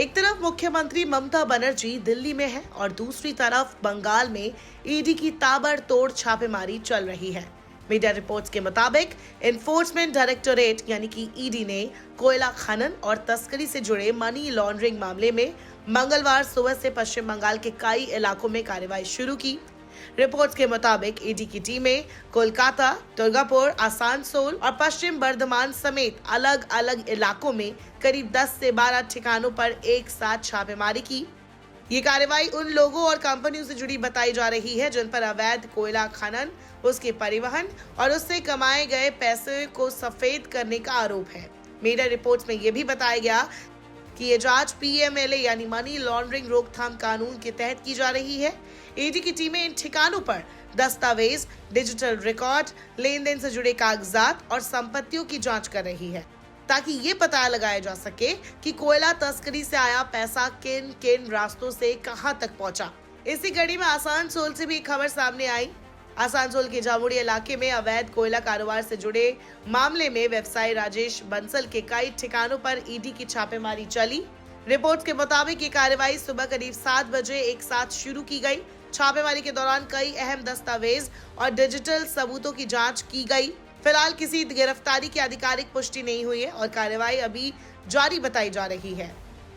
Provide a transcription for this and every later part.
एक तरफ मुख्यमंत्री ममता बनर्जी दिल्ली में है और दूसरी तरफ बंगाल में ईडी की ताबड़तोड़ छापेमारी चल रही है। मीडिया रिपोर्ट्स के मुताबिक एनफोर्समेंट डायरेक्टोरेट यानी कि ईडी ने कोयला खनन और तस्करी से जुड़े मनी लॉन्ड्रिंग मामले में मंगलवार सुबह से पश्चिम बंगाल के कई इलाकों में कार्रवाई शुरू की। रिपोर्ट्स के मुताबिक ईडी की टीमें कोलकाता, दुर्गापुर, आसनसोल और पश्चिम बर्धमान समेत अलग अलग इलाकों में करीब 10 से 12 ठिकानों पर एक साथ छापेमारी की। ये कार्रवाई उन लोगों और कंपनियों से जुड़ी बताई जा रही है जिन पर अवैध कोयला खनन, उसके परिवहन और उससे कमाए गए पैसे को सफेद करने का आरोप है। मीडिया रिपोर्ट्स में यह भी बताया गया कि ये जांच पीएमएलए यानी मनी लॉन्ड्रिंग रोकथाम कानून के तहत की जा रही है। ईडी की टीमें इन ठिकानों पर दस्तावेज, डिजिटल रिकॉर्ड, लेन देन से जुड़े कागजात और संपत्तियों की जांच कर रही है ताकि ये पता लगाया जा सके कि कोयला तस्करी से आया पैसा किन किन रास्तों से कहां तक पहुंचा। इसी कड़ी में आसनसोल से भी एक खबर सामने आई। आसनसोल के जामुड़ी इलाके में अवैध कोयला कारोबार से जुड़े मामले में व्यवसायी राजेश बंसल के कई ठिकानों पर ईडी की छापेमारी चली। रिपोर्ट्स के मुताबिक ये कार्रवाई सुबह करीब 7 बजे एक साथ शुरू की गई। छापेमारी के दौरान कई अहम दस्तावेज और डिजिटल सबूतों की जांच की गई। फिलहाल किसी गिरफ्तारी की आधिकारिक पुष्टि नहीं हुई है और कार्रवाई अभी जारी बताई जा रही है।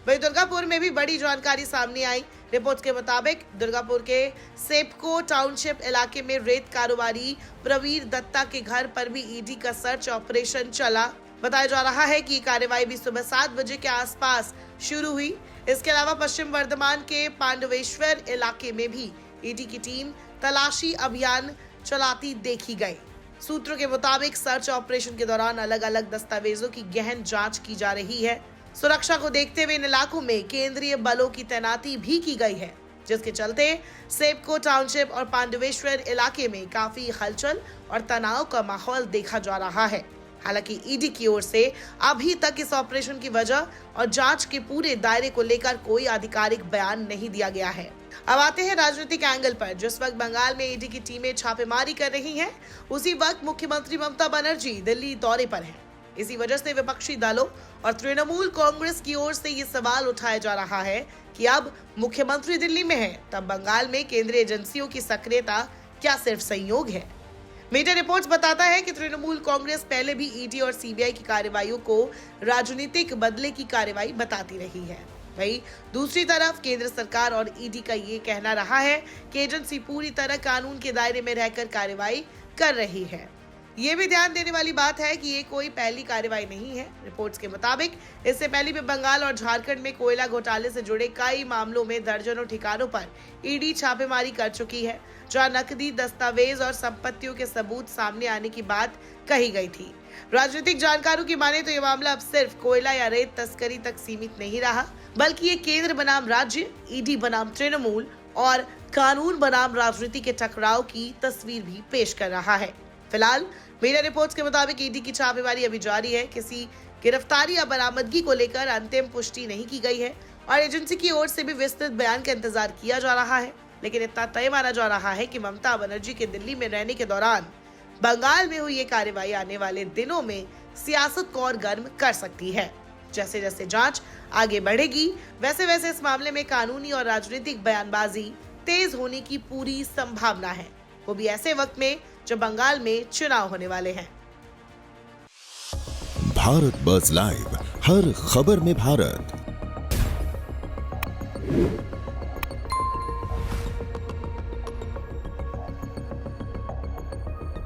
वहीं दुर्गापुर में भी बड़ी जानकारी सामने आई। रिपोर्ट्स के मुताबिक दुर्गापुर के सेपको टाउनशिप इलाके में रेत कारोबारी प्रवीर दत्ता के घर पर भी ईडी का सर्च ऑपरेशन चला। बताया जा रहा है कि कार्रवाई भी सुबह 7 बजे के आसपास शुरू हुई। इसके अलावा पश्चिम बर्धमान के पांडवेश्वर इलाके में भी ईडी की टीम तलाशी अभियान चलाती देखी गई। सूत्रों के मुताबिक सर्च ऑपरेशन के दौरान अलग अलग दस्तावेजों की गहन जांच की जा रही है। सुरक्षा को देखते हुए इन इलाकों में केंद्रीय बलों की तैनाती भी की गई है, जिसके चलते सेपको टाउनशिप और पांडवेश्वर इलाके में काफी हलचल और तनाव का माहौल देखा जा रहा है। हालांकि ईडी की ओर से अभी तक इस ऑपरेशन की वजह और जांच के पूरे दायरे को लेकर कोई आधिकारिक बयान नहीं दिया गया है। अब आते हैं राजनीतिक एंगल पर। जिस वक्त बंगाल में ईडी की टीमें छापेमारी कर रही हैं, उसी वक्त मुख्यमंत्री ममता बनर्जी दिल्ली दौरे पर हैं। इसी वजह से विपक्षी दलों और तृणमूल कांग्रेस की ओर से ये सवाल उठाया जा रहा है कि अब मुख्यमंत्री दिल्ली में है, तब बंगाल में केंद्रीय एजेंसियों की सक्रियता क्या सिर्फ संयोग है? मीडिया रिपोर्ट्स बताता है कि तृणमूल कांग्रेस पहले भी ईडी और सीबीआई की कार्रवाइयों को राजनीतिक बदले की कार्रवाई बताती रही है। वहीं दूसरी तरफ केंद्र सरकार और ईडी का ये कहना रहा है कि एजेंसी पूरी तरह कानून के दायरे में रहकर कार्रवाई कर रही है। ये भी ध्यान देने वाली बात है कि ये कोई पहली कार्रवाई नहीं है। रिपोर्ट्स के मुताबिक इससे पहले भी बंगाल और झारखंड में कोयला घोटाले से जुड़े कई मामलों में दर्जनों ठिकानों पर ईडी छापेमारी कर चुकी है, जहां नकदी, दस्तावेज और संपत्तियों के सबूत सामने आने की बात कही गई थी। राजनीतिक जानकारों की माने तो ये मामला अब सिर्फ कोयला या रेत तस्करी तक सीमित नहीं रहा, बल्कि ये केंद्र बनाम राज्य, ईडी बनाम तृणमूल और कानून बनाम राजनीति के टकराव की तस्वीर भी पेश कर रहा है। फिलहाल मीडिया रिपोर्ट्स के मुताबिक ईडी की छापेमारी अभी जारी है। किसी गिरफ्तारी या बरामदगी को लेकर अंतिम पुष्टि नहीं की गई है और एजेंसी की ओर से भी विस्तृत बयान का इंतजार किया जा रहा है। लेकिन इतना तय माना जा रहा है कि ममता बनर्जी के दिल्ली में रहने के दौरान बंगाल में हुई ये कार्रवाई आने वाले दिनों में सियासत को और गर्म कर सकती है। जैसे जैसे जांच आगे बढ़ेगी, वैसे वैसे इस मामले में कानूनी और राजनीतिक बयानबाजी तेज होने की पूरी संभावना है, वो भी ऐसे वक्त में जब बंगाल में चुनाव होने वाले हैं। भारत बज़ लाइव, हर खबर में भारत।